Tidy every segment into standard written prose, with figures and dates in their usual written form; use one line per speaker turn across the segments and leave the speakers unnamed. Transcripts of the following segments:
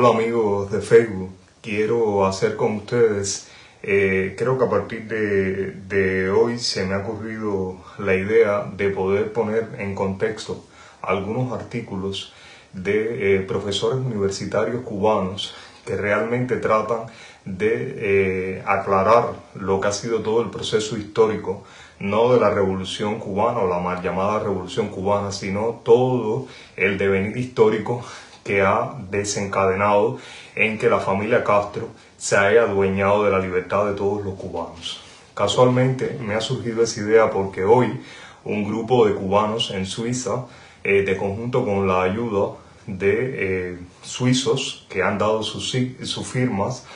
Hola amigos de Facebook, quiero hacer con ustedes, creo que a partir de hoy se me ha ocurrido la idea de poder poner en contexto algunos artículos de profesores universitarios cubanos que realmente tratan de aclarar lo que ha sido todo el proceso histórico, no de la Revolución Cubana o la mal llamada Revolución Cubana, sino todo el devenir histórico que ha desencadenado en que la familia Castro se haya adueñado de la libertad de todos los cubanos. Casualmente me ha surgido esa idea porque hoy un grupo de cubanos en Suiza, de conjunto con la ayuda de suizos que han dado sus firmas,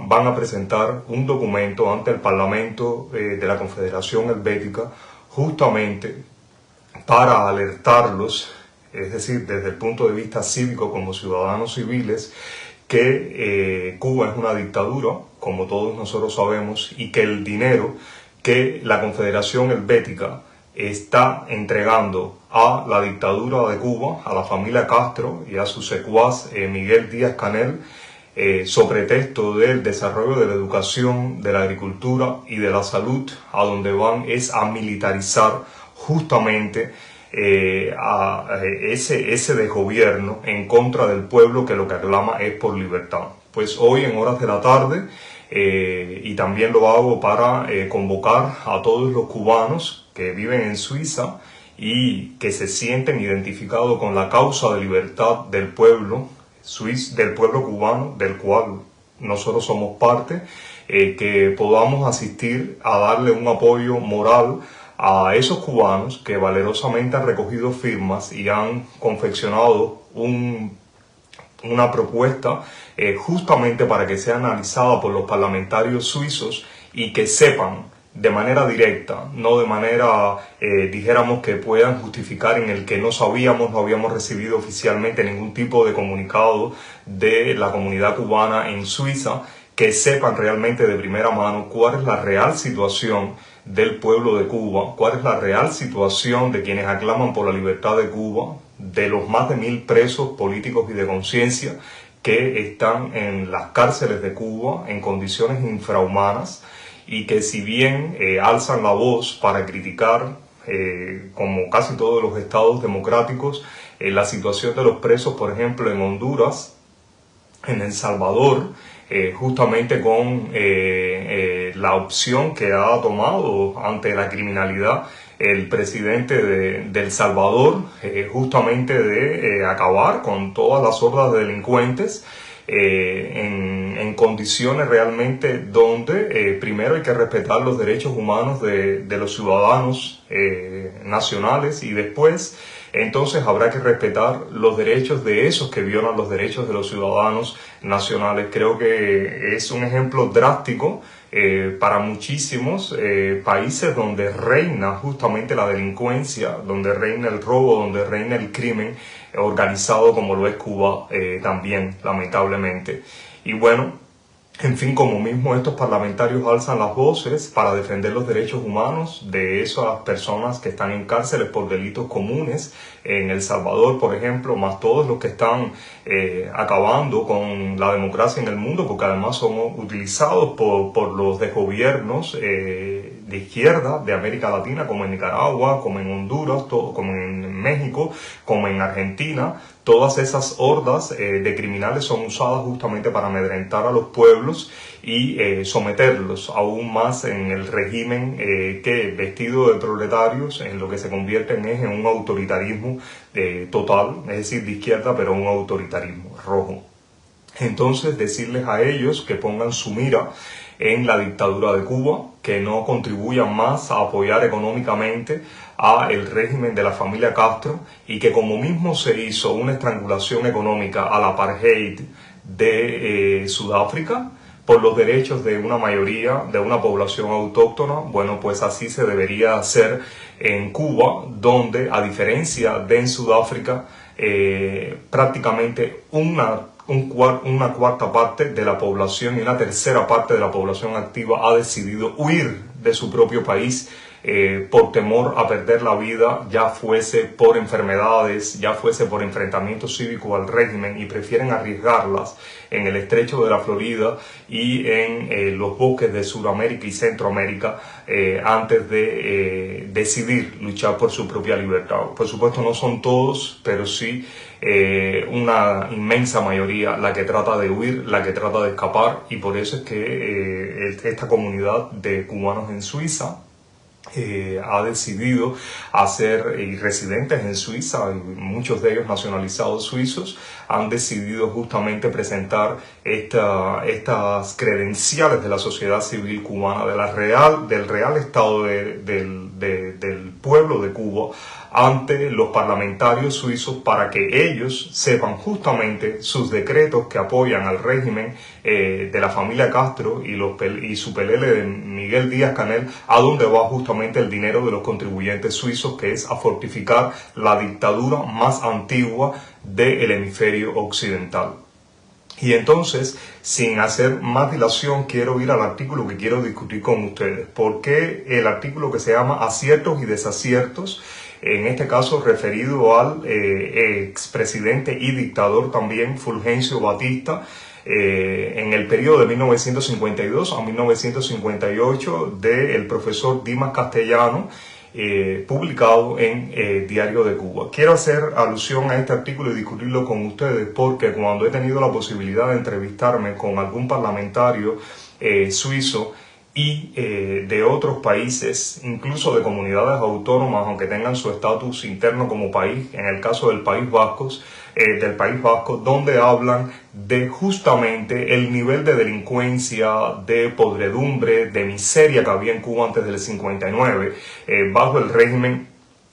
van a presentar un documento ante el Parlamento de la Confederación Helvética justamente para alertarlos, es decir, desde el punto de vista cívico como ciudadanos civiles, que Cuba es una dictadura, como todos nosotros sabemos, y que el dinero que la Confederación Helvética está entregando a la dictadura de Cuba, a la familia Castro y a su secuaz Miguel Díaz-Canel, sobre texto del desarrollo de la educación, de la agricultura y de la salud, a donde van es a militarizar justamente a ese desgobierno en contra del pueblo que lo que aclama es por libertad. Pues hoy en horas de la tarde, y también lo hago para convocar a todos los cubanos que viven en Suiza y que se sienten identificados con la causa de libertad del pueblo del pueblo cubano, del cual nosotros somos parte, que podamos asistir a darle un apoyo moral a esos cubanos que valerosamente han recogido firmas y han confeccionado una propuesta justamente para que sea analizada por los parlamentarios suizos y que sepan de manera directa, no de manera, dijéramos, que puedan justificar en el que no habíamos recibido oficialmente ningún tipo de comunicado de la comunidad cubana en Suiza, que sepan realmente de primera mano cuál es la real situación del pueblo de Cuba, cuál es la real situación de quienes aclaman por la libertad de Cuba, de los más de 1000 presos políticos y de conciencia que están en las cárceles de Cuba en condiciones infrahumanas y que si bien alzan la voz para criticar, como casi todos los estados democráticos, la situación de los presos, por ejemplo, en Honduras, en El Salvador, justamente con la opción que ha tomado ante la criminalidad el presidente de El Salvador, justamente de acabar con todas las hordas de delincuentes, en condiciones realmente donde primero hay que respetar los derechos humanos de los ciudadanos nacionales y después entonces habrá que respetar los derechos de esos que violan los derechos de los ciudadanos nacionales. Creo que es un ejemplo drástico para muchísimos países donde reina justamente la delincuencia, donde reina el robo, donde reina el crimen organizado, como lo es Cuba también, lamentablemente. Y bueno, en fin, como mismo estos parlamentarios alzan las voces para defender los derechos humanos de esas personas que están en cárceles por delitos comunes, en El Salvador, por ejemplo, más todos los que están acabando con la democracia en el mundo, porque además son utilizados por los desgobiernos de izquierda de América Latina, como en Nicaragua, como en Honduras, como en México, como en Argentina. Todas esas hordas de criminales son usadas justamente para amedrentar a los pueblos y someterlos aún más en el régimen que, vestido de proletarios, en lo que se convierten es en un autoritarismo total, es decir, de izquierda, pero un autoritarismo rojo. Entonces, decirles a ellos que pongan su mira en la dictadura de Cuba, que no contribuyan más a apoyar económicamente a el régimen de la familia Castro y que como mismo se hizo una estrangulación económica al apartheid de Sudáfrica por los derechos de una mayoría de una población autóctona, bueno, pues así se debería hacer en Cuba, donde a diferencia de en Sudáfrica, prácticamente una cuarta parte de la población y una tercera parte de la población activa ha decidido huir de su propio país por temor a perder la vida, ya fuese por enfermedades, ya fuese por enfrentamiento cívico al régimen, y prefieren arriesgarlas en el estrecho de la Florida y en los bosques de Sudamérica y Centroamérica antes de decidir luchar por su propia libertad. Por supuesto no son todos, pero sí una inmensa mayoría la que trata de huir, la que trata de escapar, y por eso es que esta comunidad de cubanos en Suiza ha decidido hacer, y residentes en Suiza, muchos de ellos nacionalizados suizos, han decidido justamente presentar estas credenciales de la sociedad civil cubana, del real estado del pueblo de Cuba, ante los parlamentarios suizos, para que ellos sepan justamente sus decretos que apoyan al régimen de la familia Castro y su pelele de Miguel Díaz-Canel, a donde va justamente el dinero de los contribuyentes suizos, que es a fortificar la dictadura más antigua del hemisferio occidental. Y entonces, sin hacer más dilación, quiero ir al artículo que quiero discutir con ustedes. ¿Por qué el artículo que se llama Aciertos y Desaciertos? En este caso referido al expresidente y dictador también Fulgencio Batista, en el periodo de 1952 a 1958, del profesor Dimas Castellano, publicado en Diario de Cuba. Quiero hacer alusión a este artículo y discutirlo con ustedes porque cuando he tenido la posibilidad de entrevistarme con algún parlamentario suizo y de otros países, incluso de comunidades autónomas, aunque tengan su estatus interno como país, en el caso del País Vasco, donde hablan de justamente el nivel de delincuencia, de podredumbre, de miseria que había en Cuba antes del 59, bajo el régimen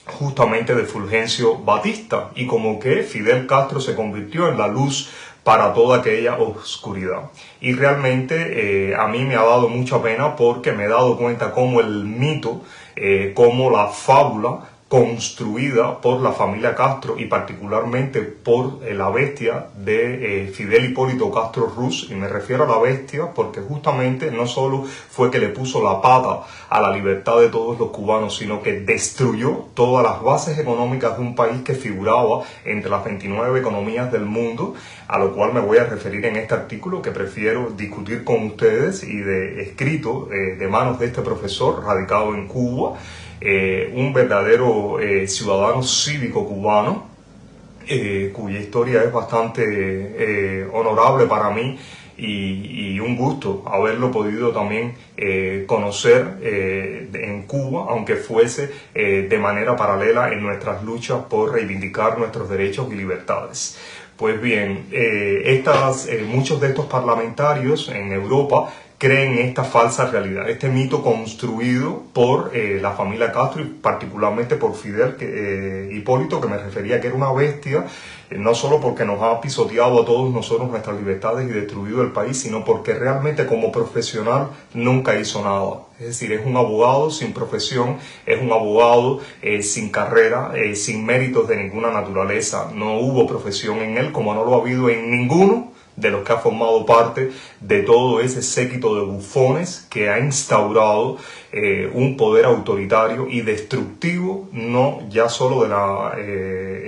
justamente de Fulgencio Batista, y como que Fidel Castro se convirtió en la luz para toda aquella oscuridad. Y realmente a mí me ha dado mucha pena, porque me he dado cuenta cómo el mito, cómo la fábula construida por la familia Castro y particularmente por la bestia de Fidel Hipólito Castro Ruz, y me refiero a la bestia porque justamente no solo fue que le puso la pata a la libertad de todos los cubanos, sino que destruyó todas las bases económicas de un país que figuraba entre las 29 economías del mundo, a lo cual me voy a referir en este artículo que prefiero discutir con ustedes, y de escrito de manos de este profesor radicado en Cuba, un verdadero ciudadano cívico cubano, cuya historia es bastante honorable para mí, y un gusto haberlo podido también conocer en Cuba, aunque fuese de manera paralela en nuestras luchas por reivindicar nuestros derechos y libertades. Pues bien, muchos de estos parlamentarios en Europa creen esta falsa realidad, este mito construido por la familia Castro y particularmente por Fidel Hipólito, que me refería que era una bestia, no solo porque nos ha pisoteado a todos nosotros nuestras libertades y destruido el país, sino porque realmente como profesional nunca hizo nada. Es decir, es un abogado sin profesión, es un abogado sin carrera, sin méritos de ninguna naturaleza. No hubo profesión en él, como no lo ha habido en ninguno de los que ha formado parte de todo ese séquito de bufones que ha instaurado un poder autoritario y destructivo, no ya solo de la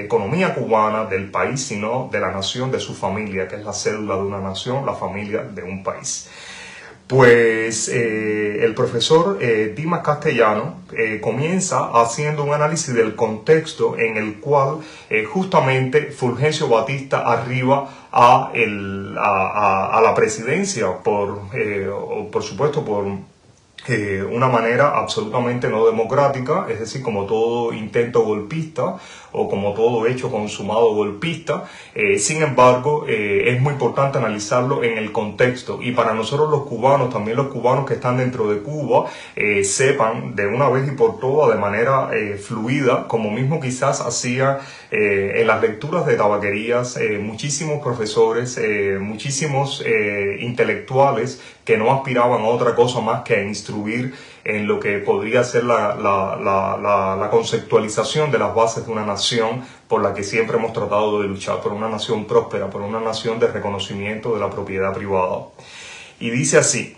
economía cubana, del país, sino de la nación, de su familia, que es la cédula de una nación, la familia de un país. Pues el profesor Dimas Castellano comienza haciendo un análisis del contexto en el cual justamente Fulgencio Batista arriba a la presidencia por supuesto por una manera absolutamente no democrática, es decir, como todo intento golpista o como todo hecho consumado golpista. Sin embargo, es muy importante analizarlo en el contexto, y para nosotros los cubanos, también los cubanos que están dentro de Cuba, sepan de una vez y por todas, de manera fluida, como mismo quizás hacía en las lecturas de tabaquerías muchísimos profesores, muchísimos intelectuales que no aspiraban a otra cosa más que a instruir en lo que podría ser la conceptualización de las bases de una nación por la que siempre hemos tratado de luchar, por una nación próspera, por una nación de reconocimiento de la propiedad privada. Y dice así: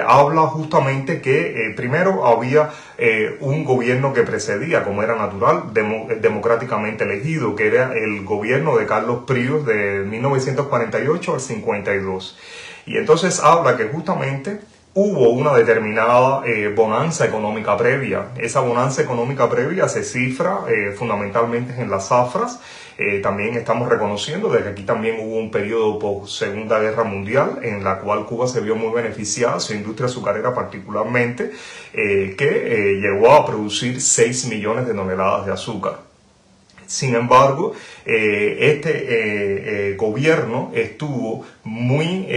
habla justamente que primero había un gobierno que precedía, como era natural, democráticamente elegido, que era el gobierno de Carlos Príos de 1948 al 52. Y entonces habla que justamente hubo una determinada bonanza económica previa. Esa bonanza económica previa se cifra fundamentalmente en las zafras. También estamos reconociendo de que aquí también hubo un periodo post Segunda Guerra Mundial en la cual Cuba se vio muy beneficiada, su industria azucarera particularmente, que llegó a producir 6 millones de toneladas de azúcar. Sin embargo, este gobierno estuvo muy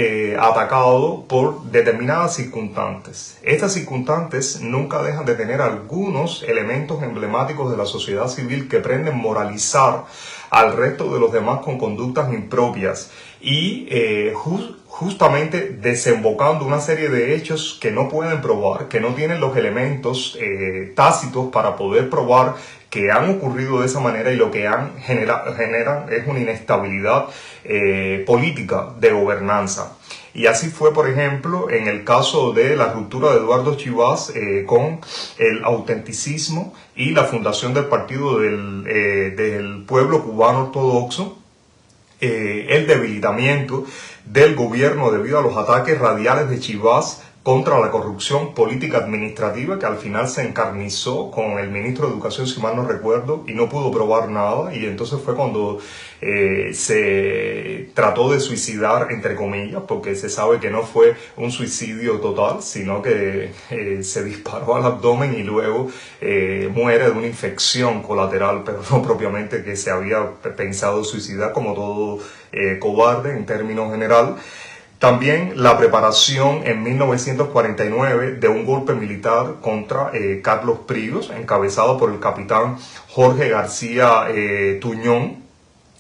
atacado por determinadas circunstantes. Estas circunstantes nunca dejan de tener algunos elementos emblemáticos de la sociedad civil que pretenden moralizar al resto de los demás con conductas impropias y justamente desembocando una serie de hechos que no pueden probar, que no tienen los elementos tácitos para poder probar que han ocurrido de esa manera, y lo que generan es una inestabilidad política de gobernanza. Y así fue, por ejemplo, en el caso de la ruptura de Eduardo Chivás con el autenticismo y la fundación del Partido del Pueblo Cubano Ortodoxo, el debilitamiento del gobierno debido a los ataques radiales de Chivás contra la corrupción política administrativa, que al final se encarnizó con el ministro de Educación, si mal no recuerdo, y no pudo probar nada, y entonces fue cuando se trató de suicidar, entre comillas, porque se sabe que no fue un suicidio total, sino que se disparó al abdomen y luego muere de una infección colateral, pero no propiamente que se había pensado suicidar, como todo cobarde en términos general. También la preparación en 1949 de un golpe militar contra Carlos Príos, encabezado por el capitán Jorge García Tuñón,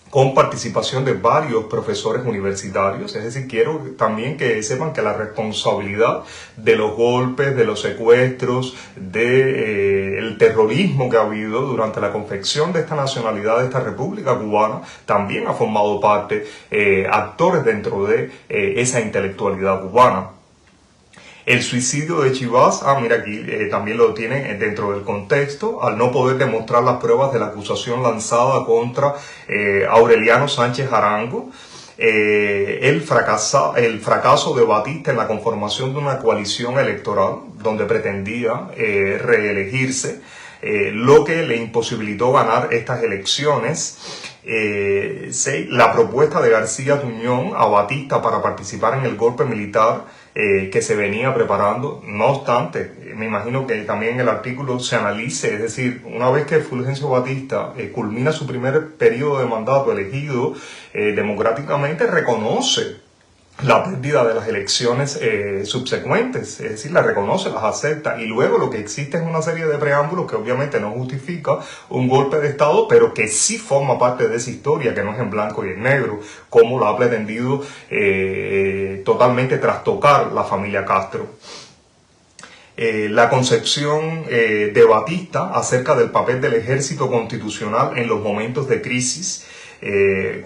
con participación de varios profesores universitarios. Es decir, quiero también que sepan que la responsabilidad de los golpes, de los secuestros, del terrorismo que ha habido durante la confección de esta nacionalidad, de esta República Cubana, también ha formado parte actores dentro de esa intelectualidad cubana. El suicidio de Chivás, mira aquí también lo tienen dentro del contexto, al no poder demostrar las pruebas de la acusación lanzada contra Aureliano Sánchez Arango, el fracaso de Batista en la conformación de una coalición electoral donde pretendía reelegirse, lo que le imposibilitó ganar estas elecciones. La propuesta de García Tuñón a Batista para participar en el golpe militar que se venía preparando. No obstante, me imagino que también en el artículo se analice, es decir, una vez que Fulgencio Batista culmina su primer periodo de mandato elegido democráticamente, reconoce la pérdida de las elecciones subsecuentes, es decir, las reconoce, las acepta, y luego lo que existe es una serie de preámbulos que obviamente no justifica un golpe de Estado, pero que sí forma parte de esa historia, que no es en blanco y en negro, como la ha pretendido totalmente trastocar la familia Castro. La concepción de Batista acerca del papel del ejército constitucional en los momentos de crisis,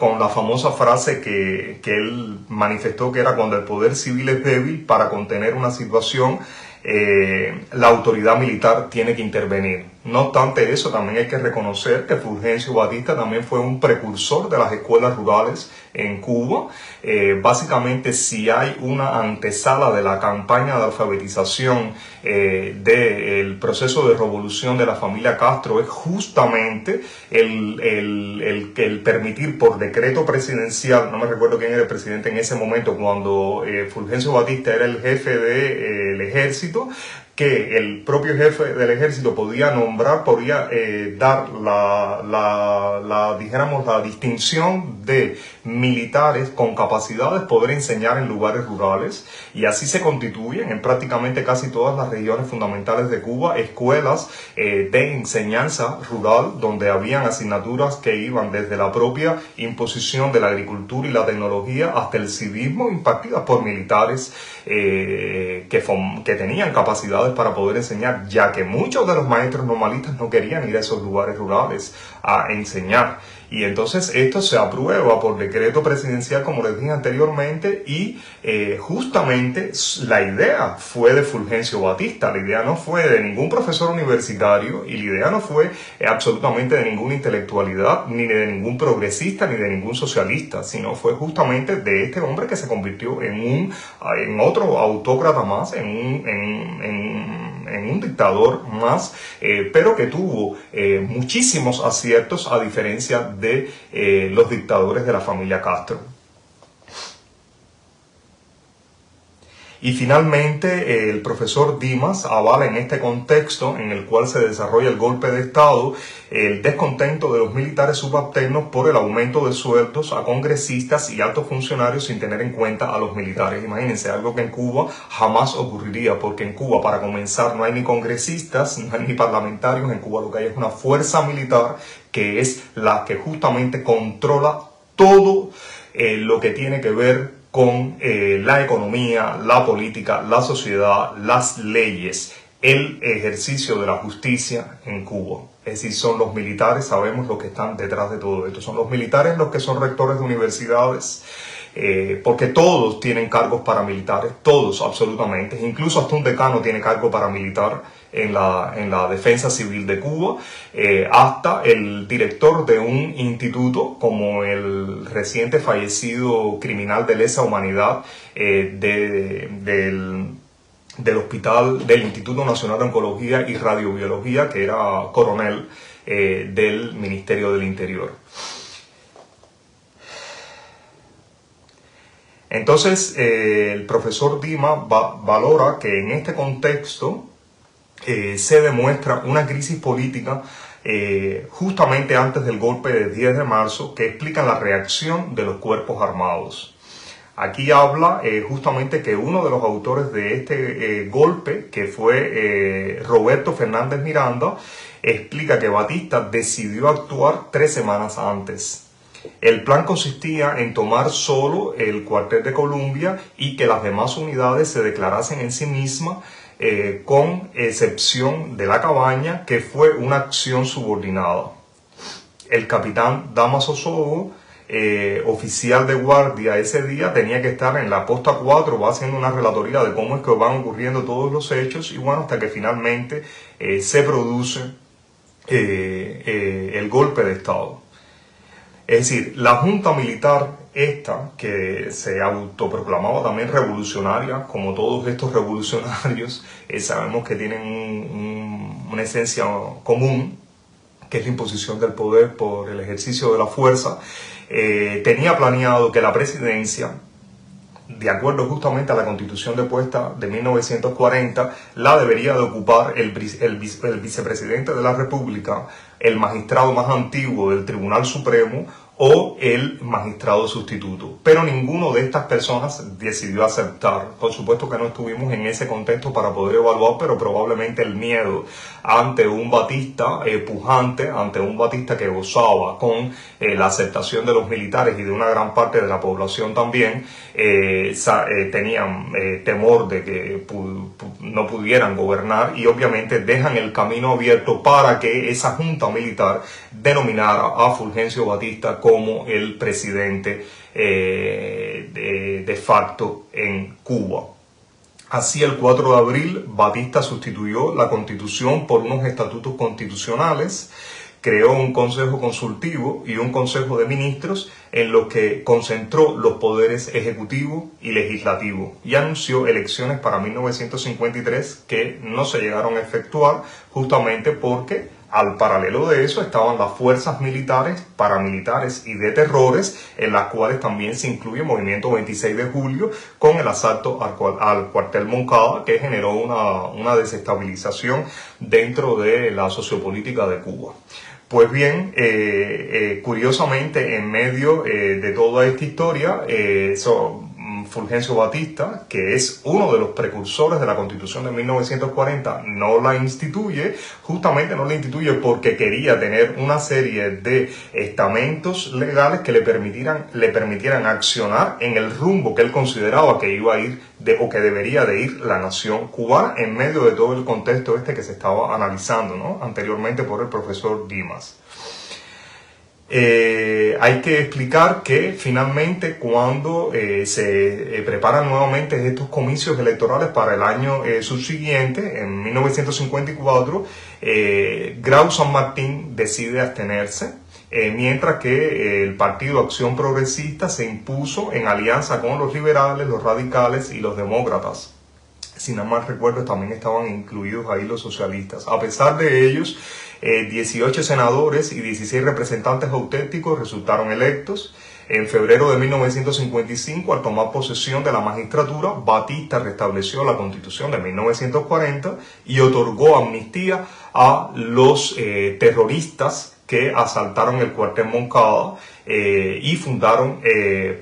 con la famosa frase que él manifestó, que era: cuando el poder civil es débil, para contener una situación, la autoridad militar tiene que intervenir. No obstante eso, también hay que reconocer que Fulgencio Batista también fue un precursor de las escuelas rurales en Cuba. Básicamente, si hay una antesala de la campaña de alfabetización del proceso de revolución de la familia Castro, es justamente el permitir por decreto presidencial, no me recuerdo quién era el presidente en ese momento, cuando Fulgencio Batista era el jefe del ejército, que el propio jefe del ejército podía nombrar, podía dar dijéramos, la distinción de militares con capacidades poder enseñar en lugares rurales, y así se constituyen en prácticamente casi todas las regiones fundamentales de Cuba escuelas de enseñanza rural, donde habían asignaturas que iban desde la propia imposición de la agricultura y la tecnología hasta el civismo, impartidas por militares que tenían capacidades ciudades para poder enseñar, ya que muchos de los maestros normalistas no querían ir a esos lugares rurales a enseñar. Y entonces esto se aprueba por decreto presidencial, como les dije anteriormente, y justamente la idea fue de Fulgencio Batista, la idea no fue de ningún profesor universitario y la idea no fue absolutamente de ninguna intelectualidad, ni de ningún progresista, ni de ningún socialista, sino fue justamente de este hombre que se convirtió en otro autócrata más, en un dictador más, pero que tuvo muchísimos aciertos a diferencia de los dictadores de la familia Castro. Y finalmente el profesor Dimas avala en este contexto en el cual se desarrolla el golpe de Estado el descontento de los militares subalternos por el aumento de sueldos a congresistas y altos funcionarios sin tener en cuenta a los militares. Imagínense, algo que en Cuba jamás ocurriría, porque en Cuba, para comenzar, no hay ni congresistas, no hay ni parlamentarios. En Cuba lo que hay es una fuerza militar que es la que justamente controla todo lo que tiene que ver con la economía, la política, la sociedad, las leyes, el ejercicio de la justicia en Cuba. Es decir, son los militares, sabemos los que están detrás de todo esto, son los militares los que son rectores de universidades, porque todos tienen cargos paramilitares, todos absolutamente, incluso hasta un decano tiene cargo paramilitar en la defensa civil de Cuba, hasta el director de un instituto como el reciente fallecido criminal de lesa humanidad del hospital del Instituto Nacional de Oncología y Radiobiología, que era coronel del Ministerio del Interior. Entonces, el profesor Dimas valora que en este contexto se demuestra una crisis política justamente antes del golpe del 10 de marzo que explica la reacción de los cuerpos armados. Aquí habla justamente que uno de los autores de este golpe, que fue Roberto Fernández Miranda, explica que Batista decidió actuar 3 semanas antes. El plan consistía en tomar solo el cuartel de Columbia y que las demás unidades se declarasen en sí mismas, con excepción de la cabaña, que fue una acción subordinada. El capitán Damaso Sobo, oficial de guardia ese día, tenía que estar en la posta 4, va haciendo una relatoría de cómo es que van ocurriendo todos los hechos, y bueno, hasta que finalmente se produce el golpe de Estado. Es decir, la junta militar esta, que se autoproclamaba también revolucionaria, como todos estos revolucionarios, sabemos que tienen una esencia común, que es la imposición del poder por el ejercicio de la fuerza, tenía planeado que la presidencia, de acuerdo justamente a la Constitución depuesta de 1940, la debería de ocupar el vicepresidente de la República, el magistrado más antiguo del Tribunal Supremo o el magistrado sustituto. Pero ninguno de estas personas decidió aceptar. Por supuesto que no estuvimos en ese contexto para poder evaluar, pero probablemente el miedo ante un Batista pujante, ante un Batista que gozaba con la aceptación de los militares y de una gran parte de la población también, tenían temor de que no pudieran gobernar, y obviamente dejan el camino abierto para que esa junta militar denominara a Fulgencio Batista como el presidente de facto en Cuba. Así, el 4 de abril, Batista sustituyó la Constitución por unos estatutos constitucionales, creó un consejo consultivo y un consejo de ministros en los que concentró los poderes ejecutivo y legislativo, y anunció elecciones para 1953 que no se llegaron a efectuar justamente porque al paralelo de eso estaban las fuerzas militares, paramilitares y de terrores, en las cuales también se incluye el movimiento 26 de julio con el asalto al cuartel Moncada, que generó una desestabilización dentro de la sociopolítica de Cuba. Pues bien, curiosamente, en medio de toda esta historia, Fulgencio Batista, que es uno de los precursores de la Constitución de 1940, no la instituye, justamente no la instituye porque quería tener una serie de estamentos legales que le permitieran accionar en el rumbo que él consideraba que iba a ir o que debería de ir la nación cubana en medio de todo el contexto que se estaba analizando, ¿no?, anteriormente por el profesor Dimas. Hay que explicar que finalmente cuando se preparan nuevamente estos comicios electorales para el año subsiguiente, en 1954, Grau San Martín decide abstenerse, mientras que el Partido Acción Progresista se impuso en alianza con los liberales, los radicales y los demócratas. Si no mal recuerdo, también estaban incluidos ahí los socialistas. A pesar de ellos, 18 senadores y 16 representantes auténticos resultaron electos. En febrero de 1955, al tomar posesión de la magistratura, Batista restableció la Constitución de 1940 y otorgó amnistía a los terroristas que asaltaron el cuartel Moncada y fundaron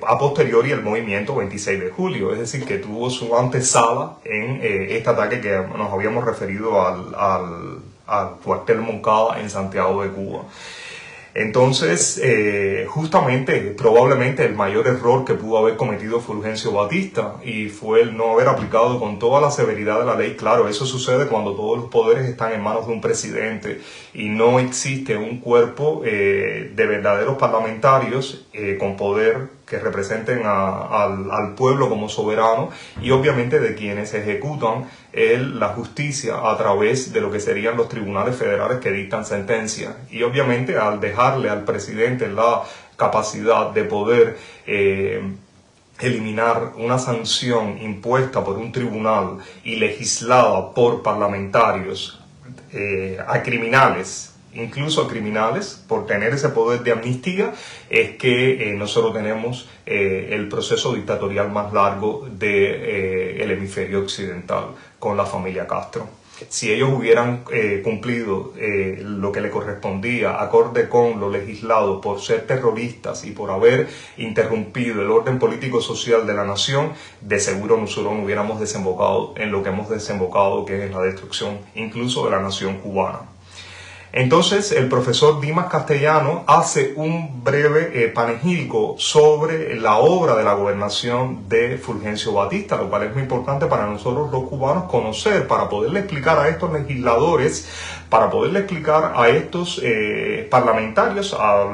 a posteriori el movimiento 26 de julio, es decir, que tuvo su antesala en este ataque que nos habíamos referido al cuartel Moncada en Santiago de Cuba. Entonces, justamente, probablemente el mayor error que pudo haber cometido Fulgencio Batista y fue el no haber aplicado con toda la severidad de la ley. Claro, eso sucede cuando todos los poderes están en manos de un presidente y no existe un cuerpo de verdaderos parlamentarios con poder que representen al pueblo como soberano y obviamente de quienes ejecutan la justicia a través de lo que serían los tribunales federales que dictan sentencias. Y obviamente al dejarle al presidente la capacidad de poder eliminar una sanción impuesta por un tribunal y legislada por parlamentarios a criminales, incluso a criminales, por tener ese poder de amnistía, es que nosotros tenemos el proceso dictatorial más largo del hemisferio occidental con la familia Castro. Si ellos hubieran cumplido lo que le correspondía acorde con lo legislado por ser terroristas y por haber interrumpido el orden político-social de la nación, de seguro nosotros no hubiéramos desembocado en lo que hemos desembocado, que es la destrucción incluso de la nación cubana. Entonces el profesor Dimas Castellano hace un breve panegírico sobre la obra de la gobernación de Fulgencio Batista, lo cual es muy importante para nosotros los cubanos conocer, para poderle explicar a estos legisladores, para poderle explicar a estos parlamentarios, a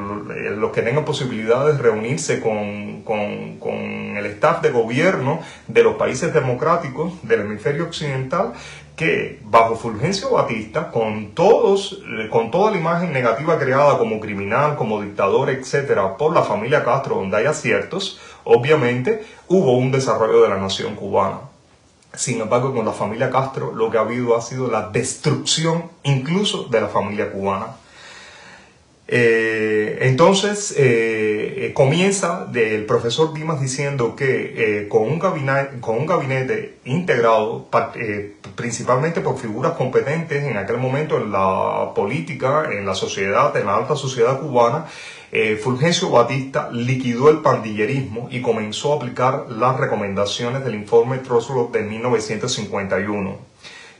los que tengan posibilidad de reunirse con el staff de gobierno de los países democráticos del hemisferio occidental, que bajo Fulgencio Batista, con toda la imagen negativa creada como criminal, como dictador, etcétera, por la familia Castro, donde hay aciertos, obviamente hubo un desarrollo de la nación cubana. Sin embargo, con la familia Castro lo que ha habido ha sido la destrucción incluso de la familia cubana. Entonces comienza el profesor Dimas diciendo que con un gabinete integrado principalmente por figuras competentes en aquel momento en la política, en la sociedad, en la alta sociedad cubana, Fulgencio Batista liquidó el pandillerismo y comenzó a aplicar las recomendaciones del informe Truslow de 1951.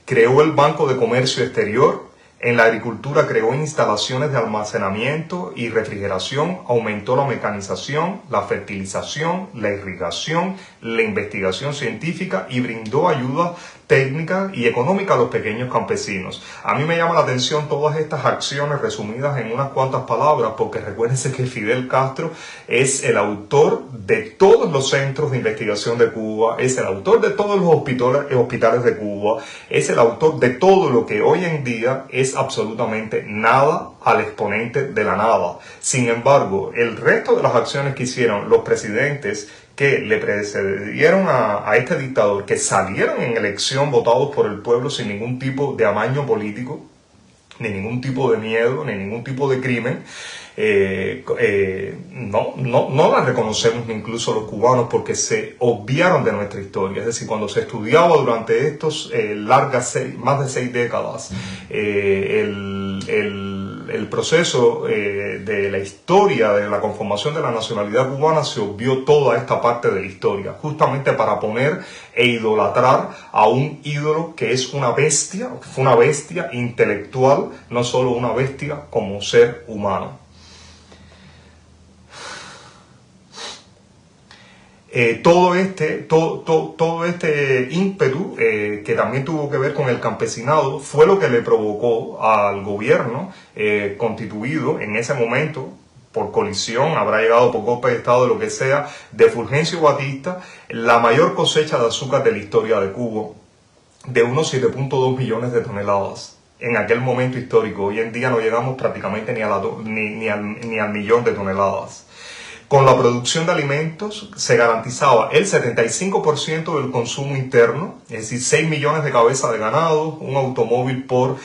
Creó el Banco de Comercio Exterior. En la agricultura creó instalaciones de almacenamiento y refrigeración, aumentó la mecanización, la fertilización, la irrigación, la investigación científica y brindó ayuda técnica y económica a los pequeños campesinos. A mí me llama la atención todas estas acciones resumidas en unas cuantas palabras, porque recuérdense que Fidel Castro es el autor de todos los centros de investigación de Cuba, es el autor de todos los hospitales de Cuba, es el autor de todo lo que hoy en día es absolutamente nada al exponente de la nada. Sin embargo, el resto de las acciones que hicieron los presidentes que le precedieron a este dictador, que salieron en elección votados por el pueblo sin ningún tipo de amaño político, ni ningún tipo de miedo, ni ningún tipo de crimen, no la reconocemos incluso los cubanos porque se obviaron de nuestra historia. Es decir, cuando se estudiaba durante estos más de 6 décadas el proceso de la historia de la conformación de la nacionalidad cubana, se obvió toda esta parte de la historia, justamente para poner e idolatrar a un ídolo que es una bestia, que fue una bestia intelectual, no solo una bestia como ser humano. Todo este ímpetu, que también tuvo que ver con el campesinado, fue lo que le provocó al gobierno constituido en ese momento, por colisión, habrá llegado por golpe de Estado, lo que sea, de Fulgencio Batista, la mayor cosecha de azúcar de la historia de Cuba, de unos 7.2 millones de toneladas. En aquel momento histórico, hoy en día no llegamos prácticamente ni al millón de toneladas. Con la producción de alimentos se garantizaba el 75% del consumo interno, es decir, 6 millones de cabezas de ganado, un automóvil por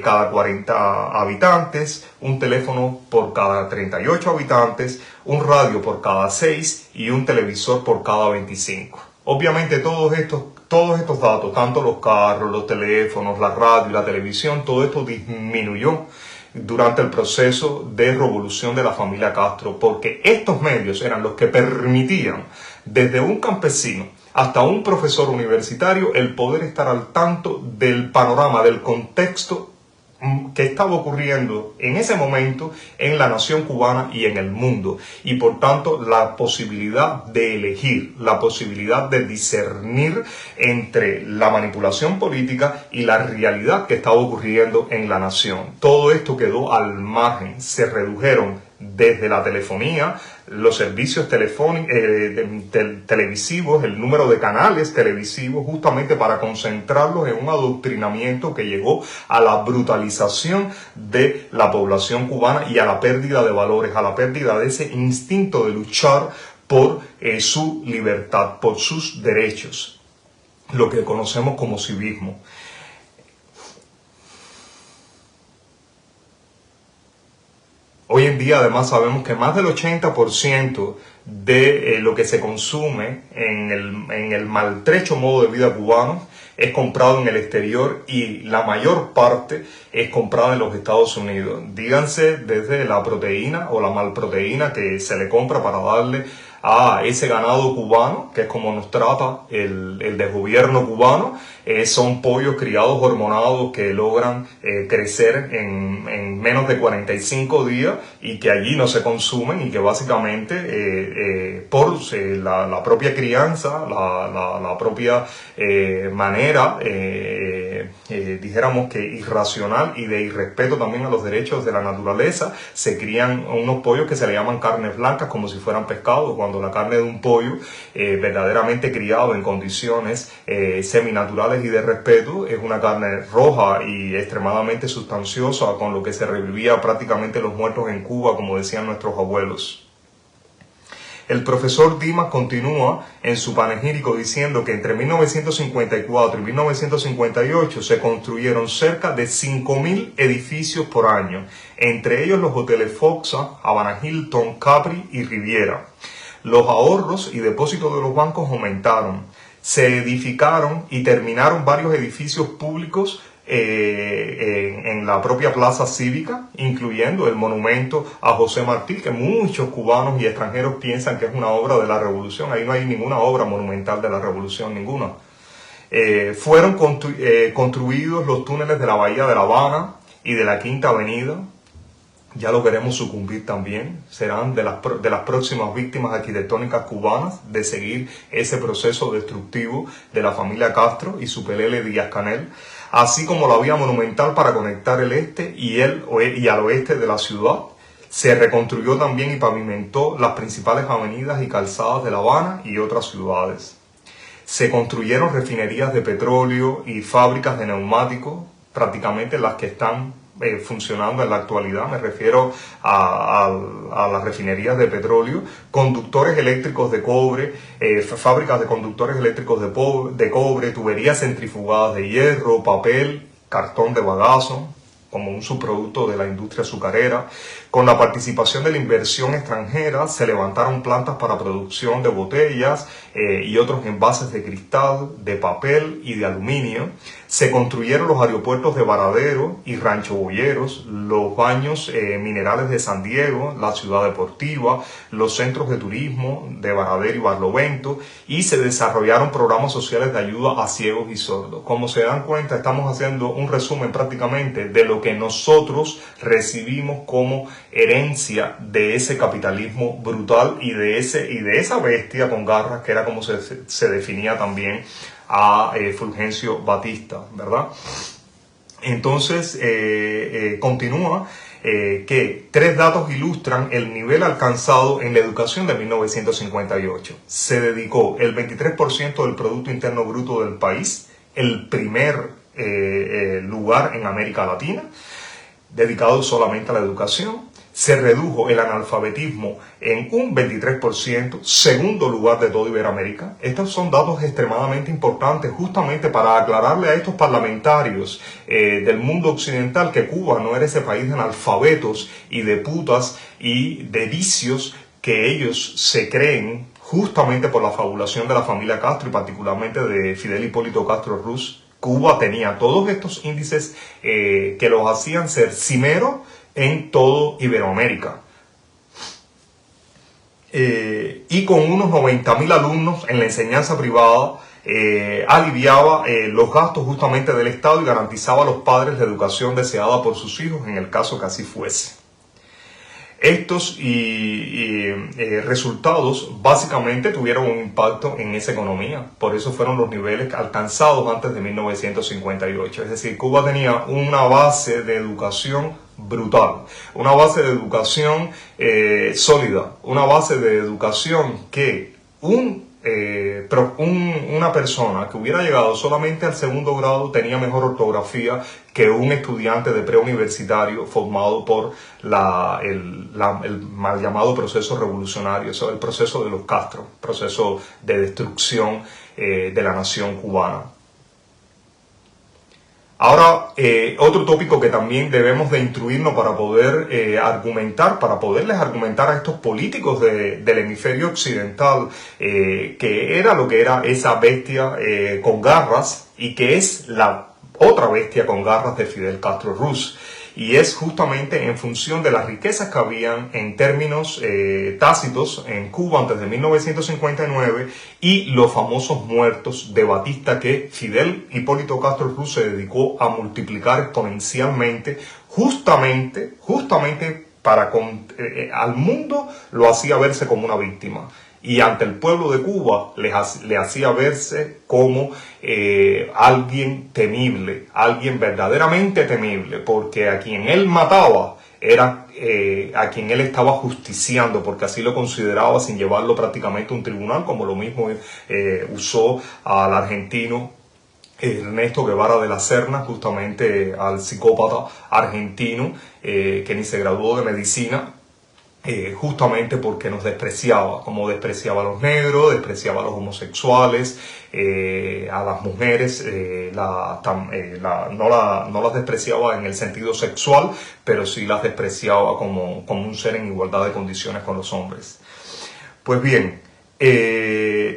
cada 40 habitantes, un teléfono por cada 38 habitantes, un radio por cada 6 y un televisor por cada 25. Obviamente todos estos datos, tanto los carros, los teléfonos, la radio y la televisión, todo esto disminuyó durante el proceso de revolución de la familia Castro, porque estos medios eran los que permitían, desde un campesino hasta un profesor universitario, el poder estar al tanto del panorama, del contexto que estaba ocurriendo en ese momento en la nación cubana y en el mundo, y por tanto la posibilidad de elegir, la posibilidad de discernir entre la manipulación política y la realidad que estaba ocurriendo en la nación. Todo esto quedó al margen, se redujeron desde la telefonía, los servicios televisivos, el número de canales televisivos, justamente para concentrarlos en un adoctrinamiento que llegó a la brutalización de la población cubana y a la pérdida de valores, a la pérdida de ese instinto de luchar por su libertad, por sus derechos, lo que conocemos como civismo. Hoy en día además sabemos que más del 80% de lo que se consume en el maltrecho modo de vida cubano es comprado en el exterior, y la mayor parte es comprada en los Estados Unidos. Díganse desde la proteína o la malproteína que se le compra para darle a ese ganado cubano, que es como nos trata el desgobierno cubano. Son pollos criados hormonados que logran crecer en menos de 45 días y que allí no se consumen, y que básicamente por la propia crianza, la propia manera, dijéramos que irracional y de irrespeto también a los derechos de la naturaleza, se crían unos pollos que se le llaman carnes blancas como si fueran pescados, cuando la carne de un pollo verdaderamente criado en condiciones seminaturales y de respeto es una carne roja y extremadamente sustanciosa, con lo que se revivía prácticamente los muertos en Cuba, como decían nuestros abuelos. El profesor Dimas continúa en su panegírico diciendo que entre 1954 y 1958 se construyeron cerca de 5.000 edificios por año, entre ellos los hoteles Foxa, Havana Hilton, Capri y Riviera. Los ahorros y depósitos de los bancos aumentaron. Se edificaron y terminaron varios edificios públicos en la propia plaza cívica, incluyendo el monumento a José Martí, que muchos cubanos y extranjeros piensan que es una obra de la revolución. Ahí no hay ninguna obra monumental de la revolución, ninguna. Fueron construidos los túneles de la Bahía de La Habana y de la Quinta Avenida. Ya lo veremos sucumbir también. Serán de las próximas víctimas arquitectónicas cubanas de seguir ese proceso destructivo de la familia Castro y su pelele Díaz-Canel, así como la vía monumental para conectar el este y al oeste de la ciudad. Se reconstruyó también y pavimentó las principales avenidas y calzadas de La Habana y otras ciudades. Se construyeron refinerías de petróleo y fábricas de neumáticos, prácticamente las que están funcionando en la actualidad. Me refiero a las refinerías de petróleo, conductores eléctricos de cobre, fábricas de conductores eléctricos de cobre, tuberías centrifugadas de hierro, papel, cartón de bagazo, como un subproducto de la industria azucarera. Con la participación de la inversión extranjera se levantaron plantas para producción de botellas y otros envases de cristal, de papel y de aluminio. Se construyeron los aeropuertos de Varadero y Rancho Boyeros, los baños minerales de San Diego, la ciudad deportiva, los centros de turismo de Varadero y Barlovento, y se desarrollaron programas sociales de ayuda a ciegos y sordos. Como se dan cuenta, estamos haciendo un resumen prácticamente de lo que nosotros recibimos como herencia de ese capitalismo brutal y de esa bestia con garras, que era como se definía también a Fulgencio Batista, ¿verdad? Entonces, continúa que 3 datos ilustran el nivel alcanzado en la educación de 1958. Se dedicó el 23% del Producto Interno Bruto del país, el primer lugar en América Latina, dedicado solamente a la educación. Se redujo el analfabetismo en un 23%, segundo lugar de toda Iberoamérica. Estos son datos extremadamente importantes justamente para aclararle a estos parlamentarios del mundo occidental que Cuba no era ese país de analfabetos y de putas y de vicios que ellos se creen justamente por la fabulación de la familia Castro y particularmente de Fidel Hipólito Castro Ruz. Cuba tenía todos estos índices que los hacían ser cimero en todo Iberoamérica. Y con unos 90.000 alumnos en la enseñanza privada, aliviaba los gastos justamente del Estado y garantizaba a los padres la educación deseada por sus hijos en el caso que así fuese. Estos resultados básicamente tuvieron un impacto en esa economía, por eso fueron los niveles alcanzados antes de 1958. Es decir, Cuba tenía una base de educación brutal, una base de educación sólida, una base de educación que una persona que hubiera llegado solamente al segundo grado tenía mejor ortografía que un estudiante de preuniversitario formado por el mal llamado proceso revolucionario, el proceso de los Castro, proceso de destrucción de la nación cubana. Ahora, otro tópico que también debemos de instruirnos para poder argumentar, para poderles argumentar a estos políticos del hemisferio occidental, que era lo que era esa bestia con garras y que es la otra bestia con garras de Fidel Castro Ruz. Y es justamente en función de las riquezas que habían en términos tácitos en Cuba antes de 1959 y los famosos muertos de Batista que Fidel Hipólito Castro Ruz se dedicó a multiplicar exponencialmente justamente para al mundo lo hacía verse como una víctima. Y ante el pueblo de Cuba le hacía verse como alguien temible, alguien verdaderamente temible, porque a quien él mataba era a quien él estaba justiciando, porque así lo consideraba sin llevarlo prácticamente a un tribunal, como lo mismo usó al argentino Ernesto Guevara de la Serna, justamente al psicópata argentino que ni se graduó de medicina, justamente porque nos despreciaba, como despreciaba a los negros, despreciaba a los homosexuales, a las mujeres, no las despreciaba en el sentido sexual, pero sí las despreciaba como un ser en igualdad de condiciones con los hombres. Pues bien,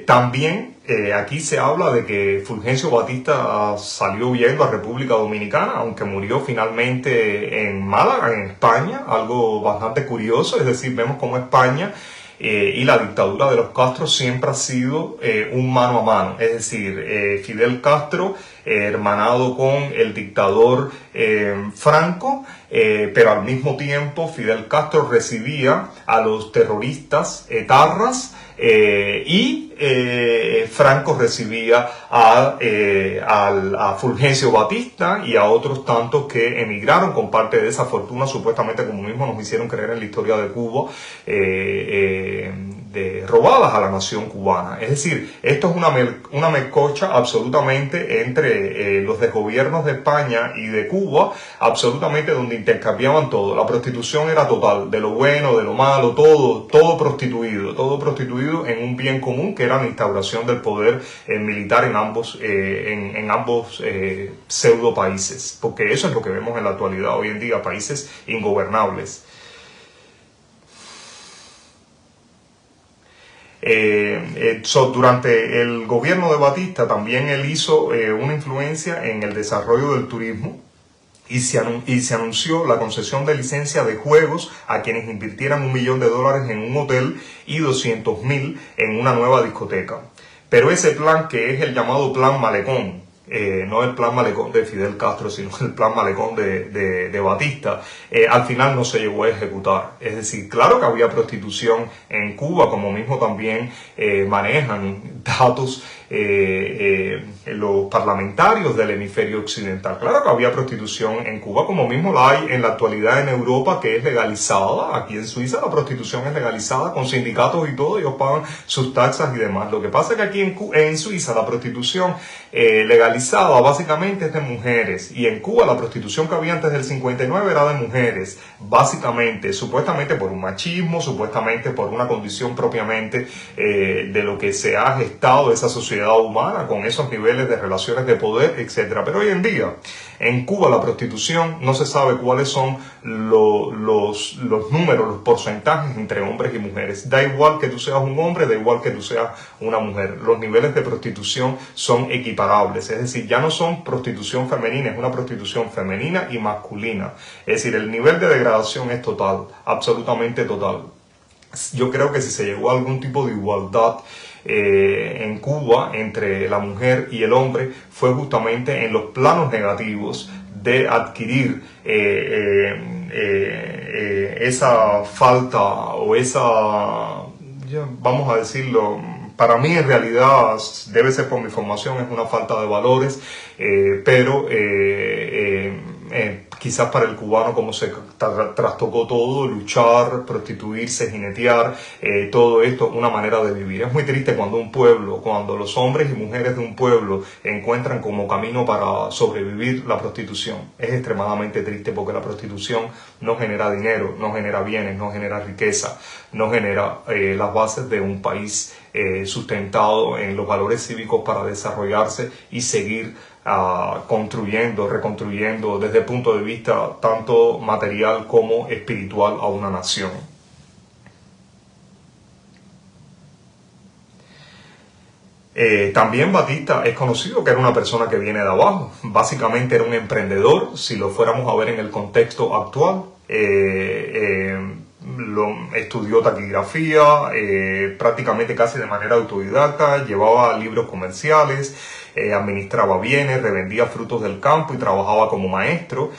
también aquí se habla de que Fulgencio Batista salió huyendo a República Dominicana, aunque murió finalmente en Málaga, en España, algo bastante curioso. Es decir, vemos cómo España y la dictadura de los Castro siempre ha sido un mano a mano. Es decir, Fidel Castro hermanado con el dictador Franco, pero al mismo tiempo Fidel Castro recibía a los terroristas etarras y Franco recibía a Fulgencio Batista y a otros tantos que emigraron con parte de esa fortuna, supuestamente, como mismo nos hicieron creer en la historia de Cuba, robadas a la nación cubana. Es decir, esto es una melcocha absolutamente entre los desgobiernos de España y de Cuba, absolutamente, donde intercambiaban todo. La prostitución era total, de lo bueno, de lo malo, todo prostituido en un bien común que era la instauración del poder militar en ambos pseudo países, porque eso es lo que vemos en la actualidad hoy en día, países ingobernables. Durante el gobierno de Batista también él hizo una influencia en el desarrollo del turismo y se anunció la concesión de licencia de juegos a quienes invirtieran $1 millón en un hotel y 200.000 en una nueva discoteca. Pero ese plan, que es el llamado Plan Malecón, no el plan Malecón de Fidel Castro, sino el plan Malecón de Batista, al final no se llegó a ejecutar. Es decir, claro que había prostitución en Cuba, como mismo también manejan datos los parlamentarios del hemisferio occidental. Claro que había prostitución en Cuba, como mismo la hay en la actualidad en Europa, que es legalizada. Aquí en Suiza la prostitución es legalizada, con sindicatos y todo, ellos pagan sus taxas y demás. Lo que pasa es que aquí en Suiza la prostitución legalizada básicamente es de mujeres, y en Cuba la prostitución que había antes del 59 era de mujeres, básicamente, supuestamente por un machismo, supuestamente por una condición propiamente de lo que se ha gestado esa sociedad humana con esos niveles de relaciones de poder, etcétera. Pero hoy en día en Cuba la prostitución no se sabe cuáles son los números, los porcentajes entre hombres y mujeres. Da igual que tú seas un hombre, da igual que tú seas una mujer. Los niveles de prostitución son equiparables, es decir, ya no son prostitución femenina, es una prostitución femenina y masculina. Es decir, el nivel de degradación es total, absolutamente total. Yo creo que si se llegó a algún tipo de igualdad en Cuba entre la mujer y el hombre fue justamente en los planos negativos de adquirir esa falta o esa, vamos a decirlo, para mí en realidad debe ser por mi formación, es una falta de valores, pero quizás para el cubano, como se trastocó todo, luchar, prostituirse, jinetear, todo esto, una manera de vivir. Es muy triste cuando un pueblo, cuando los hombres y mujeres de un pueblo encuentran como camino para sobrevivir la prostitución. Es extremadamente triste porque la prostitución no genera dinero, no genera bienes, no genera riqueza, no genera las bases de un país sustentado en los valores cívicos para desarrollarse y seguir construyendo, reconstruyendo desde el punto de vista tanto material como espiritual a una nación. También Batista es conocido que era una persona que viene de abajo, básicamente era un emprendedor, si lo fuéramos a ver en el contexto actual. Estudió taquigrafía, prácticamente casi de manera autodidacta, llevaba libros comerciales, administraba bienes, revendía frutos del campo y trabajaba como maestro,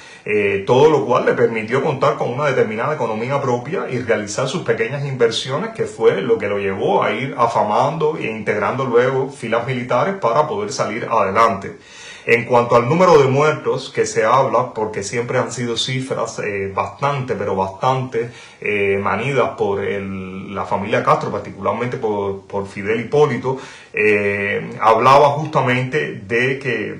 todo lo cual le permitió contar con una determinada economía propia y realizar sus pequeñas inversiones, que fue lo que lo llevó a ir afamando e integrando luego filas militares para poder salir adelante. En cuanto al número de muertos que se habla, porque siempre han sido cifras bastante manidas por la familia Castro, particularmente por Fidel Hipólito, hablaba justamente de que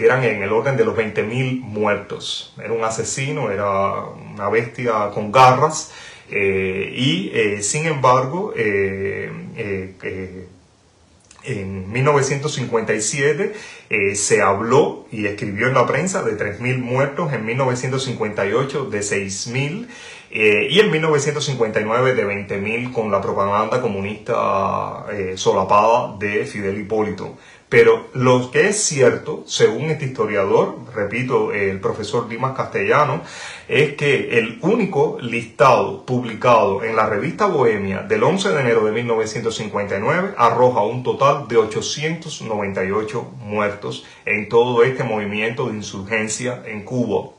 eran en el orden de los 20.000 muertos. Era un asesino, era una bestia con garras, sin embargo, en 1957 se habló y escribió en la prensa de 3.000 muertos, en 1958 de 6.000 y en 1959 de 20.000 con la propaganda comunista solapada de Fidel Hipólito. Pero lo que es cierto, según este historiador, repito, el profesor Dimas Castellano, es que el único listado publicado en la revista Bohemia del 11 de enero de 1959 arroja un total de 898 muertos en todo este movimiento de insurgencia en Cuba.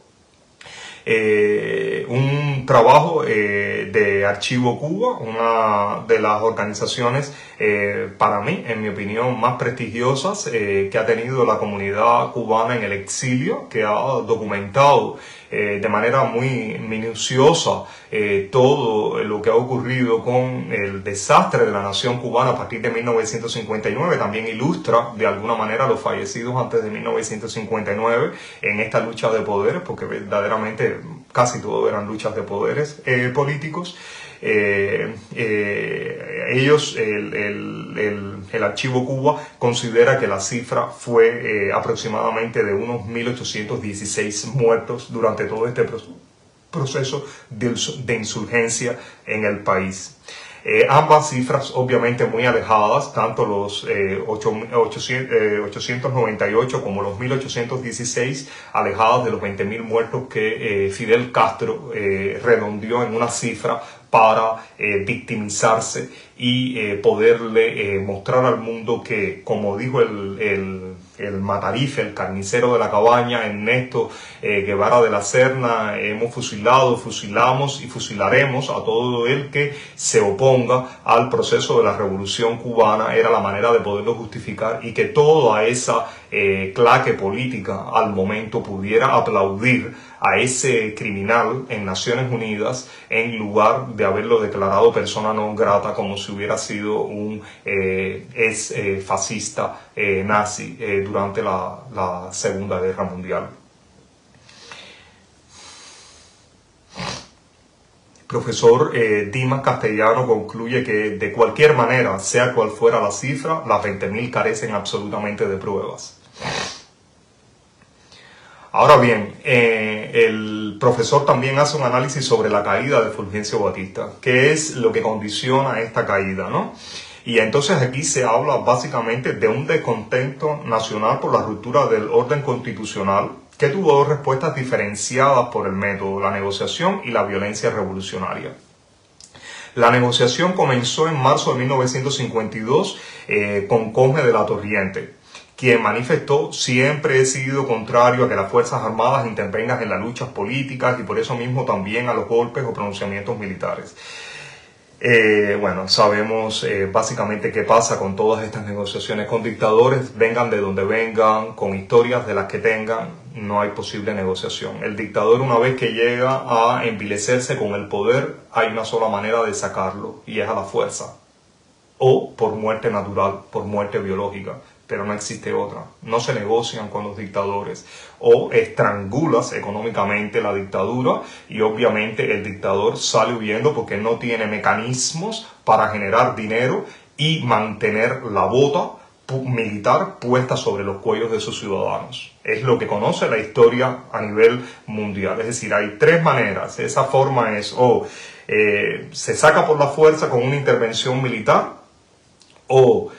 Un trabajo de Archivo Cuba, una de las organizaciones para mí, en mi opinión, más prestigiosas que ha tenido la comunidad cubana en el exilio, que ha documentado de manera muy minuciosa todo lo que ha ocurrido con el desastre de la nación cubana a partir de 1959. También ilustra de alguna manera los fallecidos antes de 1959 en esta lucha de poderes, porque verdaderamente casi todo eran luchas de poderes políticos. Ellos, el Archivo Cuba considera que la cifra fue aproximadamente de unos 1.816 muertos durante todo este proceso de insurgencia en el país. Ambas cifras obviamente muy alejadas, tanto los 898 como los 1816, alejadas de los 20.000 muertos que Fidel Castro redondeó en una cifra para victimizarse y poderle mostrar al mundo que, como dijo el el Matarife, el carnicero de la cabaña, Ernesto Guevara de la Serna, hemos fusilado, fusilamos y fusilaremos a todo el que se oponga al proceso de la revolución cubana, era la manera de poderlo justificar y que toda esa claque política al momento pudiera aplaudir a ese criminal en Naciones Unidas en lugar de haberlo declarado persona non grata como si hubiera sido un fascista nazi durante la Segunda Guerra Mundial. Profesor Dimas Castellano concluye que de cualquier manera, sea cual fuera la cifra, las 20.000 carecen absolutamente de pruebas. Ahora bien, el profesor también hace un análisis sobre la caída de Fulgencio Batista, que es lo que condiciona esta caída, ¿no? Y entonces aquí se habla básicamente de un descontento nacional por la ruptura del orden constitucional, que tuvo dos respuestas diferenciadas por el método, la negociación y la violencia revolucionaria. La negociación comenzó en marzo de 1952 con Conde de la Torriente, quien manifestó: siempre he sido contrario a que las Fuerzas Armadas intervengan en las luchas políticas y por eso mismo también a los golpes o pronunciamientos militares. Bueno, sabemos básicamente qué pasa con todas estas negociaciones con dictadores, vengan de donde vengan, con historias de las que tengan, no hay posible negociación. El dictador, una vez que llega a envilecerse con el poder, hay una sola manera de sacarlo y es a la fuerza, o por muerte natural, por muerte biológica, pero no existe otra. No se negocian con los dictadores, o estrangulas económicamente la dictadura y obviamente el dictador sale huyendo porque no tiene mecanismos para generar dinero y mantener la bota militar puesta sobre los cuellos de sus ciudadanos. Es lo que conoce la historia a nivel mundial. Es decir, hay tres maneras. Esa forma es o se saca por la fuerza con una intervención militar, o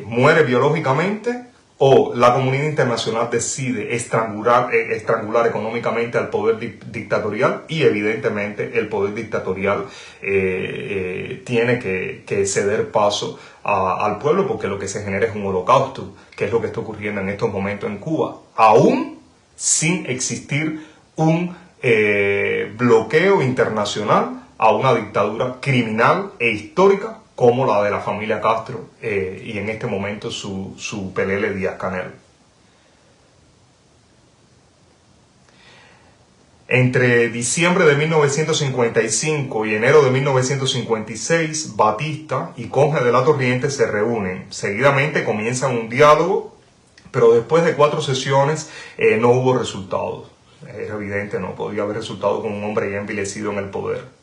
muere biológicamente, o la comunidad internacional decide estrangular económicamente al poder dictatorial y evidentemente el poder dictatorial tiene que ceder paso al pueblo, porque lo que se genera es un holocausto, que es lo que está ocurriendo en estos momentos en Cuba, aún sin existir un bloqueo internacional a una dictadura criminal e histórica como la de la familia Castro y en este momento su pelele Díaz-Canel. Entre diciembre de 1955 y enero de 1956, Batista y Conde de la Torriente se reúnen. Seguidamente comienzan un diálogo, pero después de 4 sesiones no hubo resultados. Es evidente, no podía haber resultado con un hombre ya envilecido en el poder.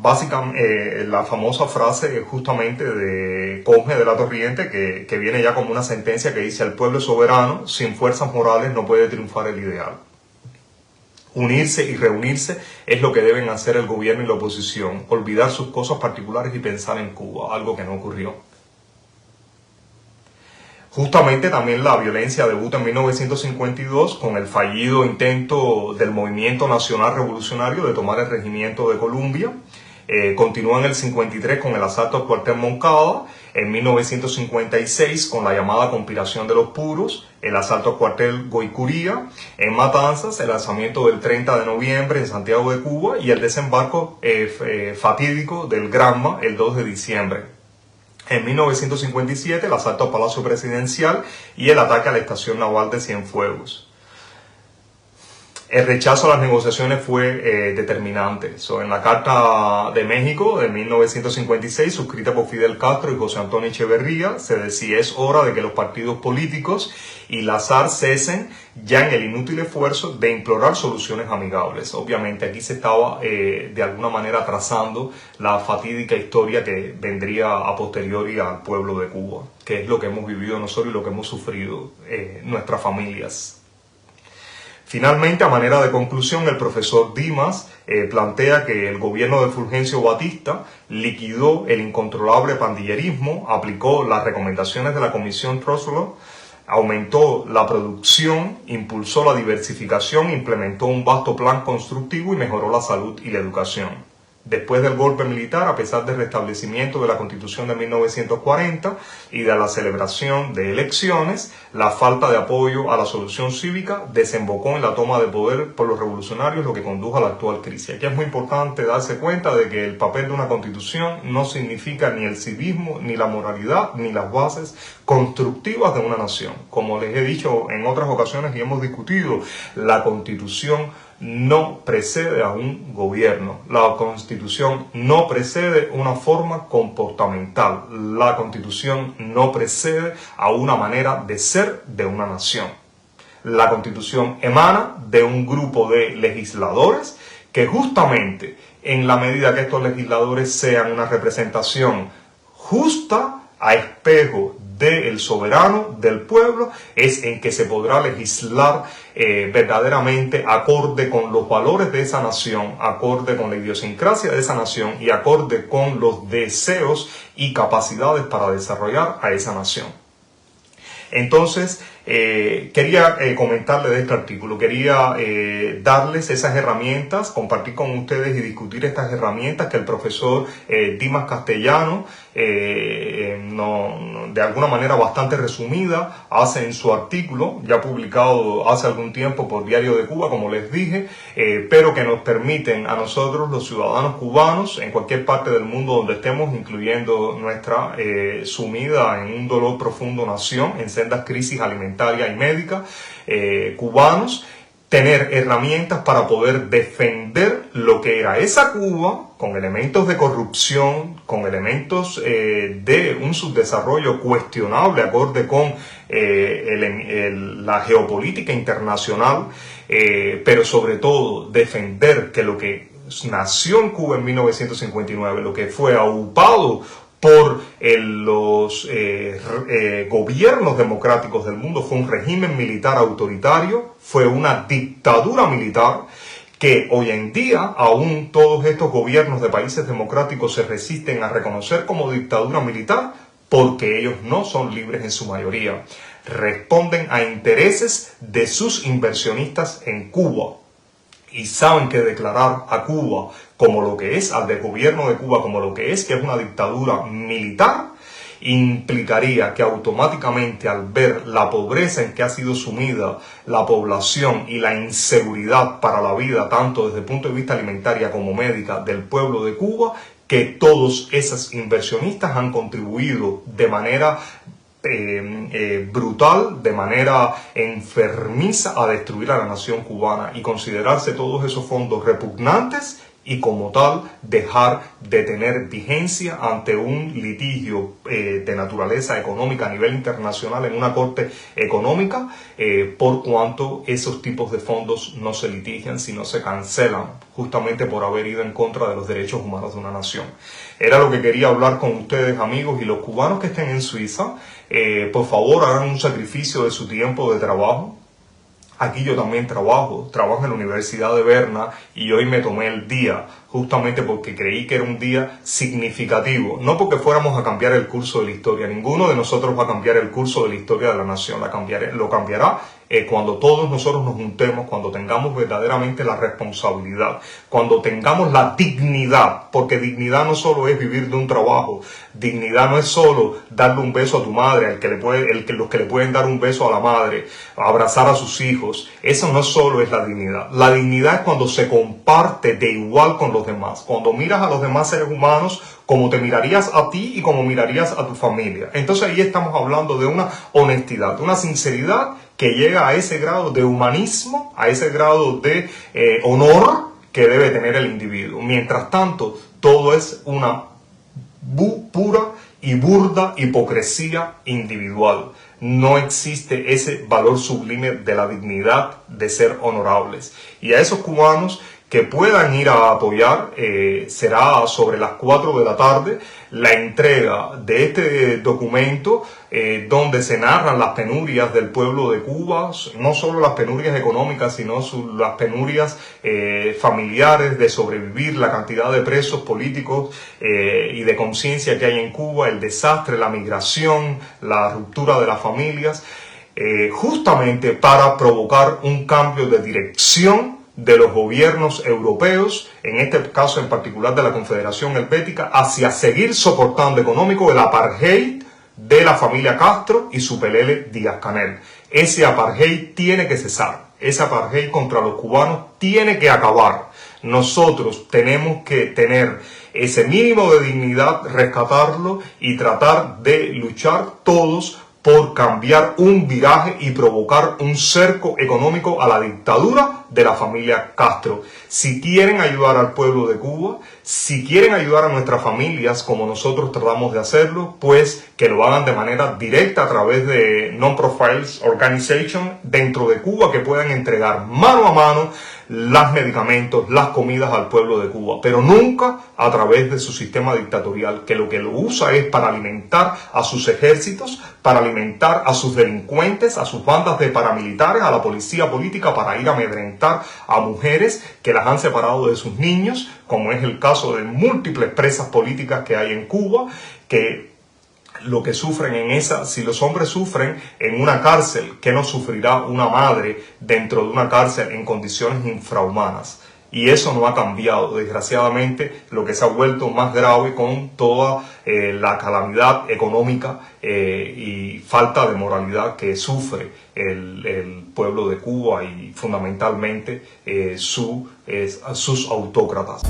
Básicamente la famosa frase justamente de Conde de la Torriente, que viene ya como una sentencia que dice: el pueblo es soberano, sin fuerzas morales no puede triunfar el ideal. Unirse y reunirse es lo que deben hacer el gobierno y la oposición, olvidar sus cosas particulares y pensar en Cuba, algo que no ocurrió. Justamente también la violencia debuta en 1952 con el fallido intento del Movimiento Nacional Revolucionario de tomar el regimiento de Columbia. Continúa en el 53 con el asalto al cuartel Moncada, en 1956 con la llamada conspiración de los puros, el asalto al cuartel Goicuría, en Matanzas, el lanzamiento del 30 de noviembre en Santiago de Cuba y el desembarco fatídico del Granma el 2 de diciembre. En 1957 el asalto al Palacio Presidencial y el ataque a la estación naval de Cienfuegos. El rechazo a las negociaciones fue determinante. En la Carta de México de 1956, suscrita por Fidel Castro y José Antonio Echeverría, se decía: es hora de que los partidos políticos y la SAR cesen ya en el inútil esfuerzo de implorar soluciones amigables. Obviamente aquí se estaba de alguna manera trazando la fatídica historia que vendría a posteriori al pueblo de Cuba, que es lo que hemos vivido nosotros y lo que hemos sufrido nuestras familias. Finalmente, a manera de conclusión, el profesor Dimas plantea que el gobierno de Fulgencio Batista liquidó el incontrolable pandillerismo, aplicó las recomendaciones de la Comisión Truslow, aumentó la producción, impulsó la diversificación, implementó un vasto plan constructivo y mejoró la salud y la educación. Después del golpe militar, a pesar del restablecimiento de la Constitución de 1940 y de la celebración de elecciones, la falta de apoyo a la solución cívica desembocó en la toma de poder por los revolucionarios, lo que condujo a la actual crisis. Aquí es muy importante darse cuenta de que el papel de una Constitución no significa ni el civismo, ni la moralidad, ni las bases constructivas de una nación. Como les he dicho en otras ocasiones y hemos discutido, la Constitución no precede a un gobierno. La Constitución no precede una forma comportamental. La Constitución no precede a una manera de ser de una nación. La Constitución emana de un grupo de legisladores que justamente en la medida que estos legisladores sean una representación justa a espejo del soberano, del pueblo, es en que se podrá legislar verdaderamente acorde con los valores de esa nación, acorde con la idiosincrasia de esa nación y acorde con los deseos y capacidades para desarrollar a esa nación. Entonces, quería comentarles de este artículo, quería darles esas herramientas, compartir con ustedes y discutir estas herramientas que el profesor Dimas Castellano, de alguna manera bastante resumida, hace en su artículo, ya publicado hace algún tiempo por Diario de Cuba, como les dije, pero que nos permiten a nosotros, los ciudadanos cubanos, en cualquier parte del mundo donde estemos, incluyendo nuestra sumida en un dolor profundo nación, en sendas crisis alimentarias y médicas, cubanos, tener herramientas para poder defender lo que era esa Cuba, con elementos de corrupción, con elementos de un subdesarrollo cuestionable acorde con la geopolítica internacional, pero sobre todo defender que lo que nació en Cuba en 1959, lo que fue aupado por los gobiernos democráticos del mundo, fue un régimen militar autoritario, fue una dictadura militar que hoy en día aún todos estos gobiernos de países democráticos se resisten a reconocer como dictadura militar porque ellos no son libres en su mayoría. Responden a intereses de sus inversionistas en Cuba. Y saben que declarar a Cuba como lo que es, al del gobierno de Cuba como lo que es una dictadura militar, implicaría que automáticamente al ver la pobreza en que ha sido sumida la población y la inseguridad para la vida, tanto desde el punto de vista alimentaria como médica del pueblo de Cuba, que todos esos inversionistas han contribuido de manera brutal, de manera enfermiza a destruir a la nación cubana y considerarse todos esos fondos repugnantes y como tal dejar de tener vigencia ante un litigio de naturaleza económica a nivel internacional en una corte económica, por cuanto esos tipos de fondos no se litigian sino se cancelan justamente por haber ido en contra de los derechos humanos de una nación. Era lo que quería hablar con ustedes, amigos, y los cubanos que estén en Suiza, por favor hagan un sacrificio de su tiempo de trabajo. Aquí yo también trabajo en la Universidad de Berna y hoy me tomé el día justamente porque creí que era un día significativo, no porque fuéramos a cambiar el curso de la historia, ninguno de nosotros va a cambiar el curso de la historia de la nación, lo cambiará cuando todos nosotros nos juntemos, cuando tengamos verdaderamente la responsabilidad, cuando tengamos la dignidad, porque dignidad no solo es vivir de un trabajo, dignidad no es solo darle un beso a tu madre, los que le pueden dar un beso a la madre, abrazar a sus hijos, eso no solo es la dignidad. La dignidad es cuando se comparte de igual con los demás, cuando miras a los demás seres humanos como te mirarías a ti y como mirarías a tu familia. Entonces ahí estamos hablando de una honestidad, de una sinceridad que llega a ese grado de humanismo, a ese grado de honor que debe tener el individuo. Mientras tanto, todo es una pura y burda hipocresía individual. No existe ese valor sublime de la dignidad de ser honorables. Y a esos cubanos que puedan ir a apoyar, será sobre las 4 de la tarde la entrega de este documento donde se narran las penurias del pueblo de Cuba, no solo las penurias económicas, sino las penurias familiares de sobrevivir, la cantidad de presos políticos y de conciencia que hay en Cuba, el desastre, la migración, la ruptura de las familias, justamente para provocar un cambio de dirección de los gobiernos europeos, en este caso en particular de la Confederación Helvética, hacia seguir soportando económico el apartheid de la familia Castro y su pelele Díaz-Canel. Ese apartheid tiene que cesar, ese apartheid contra los cubanos tiene que acabar. Nosotros tenemos que tener ese mínimo de dignidad, rescatarlo y tratar de luchar todos por cambiar un viraje y provocar un cerco económico a la dictadura de la familia Castro. Si quieren ayudar al pueblo de Cuba, si quieren ayudar a nuestras familias como nosotros tratamos de hacerlo, pues que lo hagan de manera directa a través de Non-Profit Organization dentro de Cuba, que puedan entregar mano a mano los medicamentos, las comidas al pueblo de Cuba, pero nunca a través de su sistema dictatorial, que lo usa es para alimentar a sus ejércitos, para alimentar a sus delincuentes, a sus bandas de paramilitares, a la policía política, para ir a amedrentar a mujeres que las han separado de sus niños, como es el caso de múltiples presas políticas que hay en Cuba, que lo que sufren en esa, si los hombres sufren en una cárcel, ¿qué no sufrirá una madre dentro de una cárcel en condiciones infrahumanas? Y eso no ha cambiado, desgraciadamente, lo que se ha vuelto más grave con toda la calamidad económica y falta de moralidad que sufre el pueblo de Cuba y fundamentalmente sus autócratas.